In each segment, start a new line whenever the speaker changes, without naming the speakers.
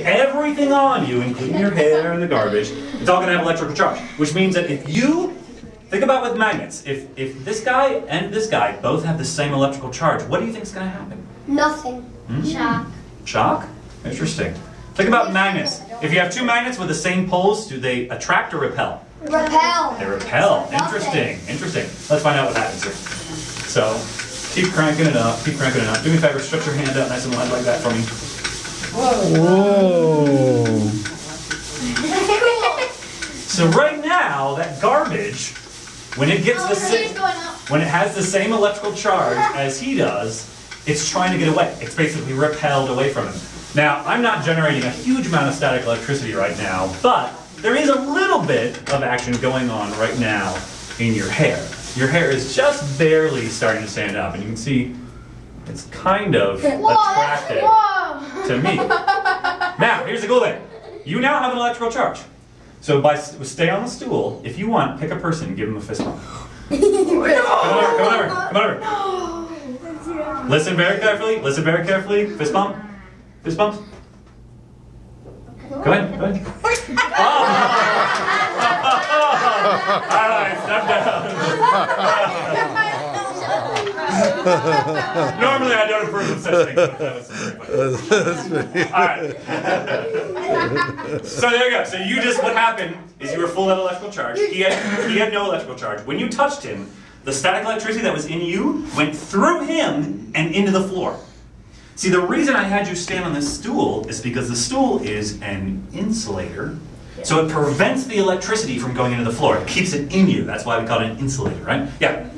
everything on you, including your hair and the garbage, it's all going to have electrical charge. Which means that if you, think about with magnets, if this guy and this guy both have the same electrical charge, what do you think is going to happen?
Nothing. Shock.
Shock? Interesting. Think about magnets. If you have two magnets with the same poles, do they attract or repel?
Repel.
They repel. Interesting. Interesting. Let's find out what happens here. So, keep cranking it up. Keep cranking it up. Do me a favor, stretch your hand out nice and wide like that for me.
Whoa.
So right now, that garbage, when it gets when it has the same electrical charge as he does, it's trying to get away. It's basically repelled away from him. Now, I'm not generating a huge amount of static electricity right now, but there is a little bit of action going on right now in your hair. Your hair is just barely starting to stand up, and you can see it's kind of attractive to me. Now, here's the cool thing. You now have an electrical charge. So stay on the stool. If you want, pick a person and give them a fist bump. Come on over. Listen very carefully. Listen very carefully. Fist bump. Fist bumps. Go ahead. Go ahead. All right, step down. Normally I don't approve of such things, but that was very funny. All right. So there you go. So you just, what happened is you were full of electrical charge. He had no electrical charge. When you touched him, the static electricity that was in you went through him and into the floor. See, the reason I had you stand on this stool is because the stool is an insulator. So it prevents the electricity from going into the floor. It keeps it in you. That's why we call it an insulator, right? Yeah.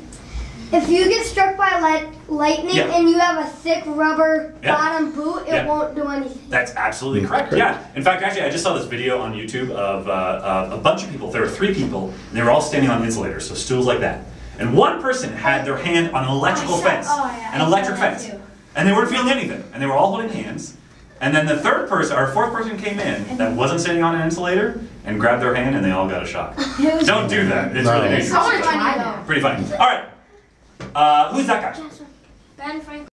If you get struck by lightning and you have a thick rubber bottom boot, it won't do anything.
That's absolutely correct. Yeah. In fact, actually, I just saw this video on YouTube of a bunch of people. There were 3 people, and they were all standing on insulators, so stools like that. And one person had their hand on an electrical fence, an electric fence, and they weren't feeling anything, and they were all holding hands. And then the third person, or fourth person came in that wasn't sitting on an insulator and grabbed their hand, and they all got a shock. Don't do that. It's really dangerous.
Pretty funny.
Pretty funny. All right. Who's that guy?
Ben Franklin.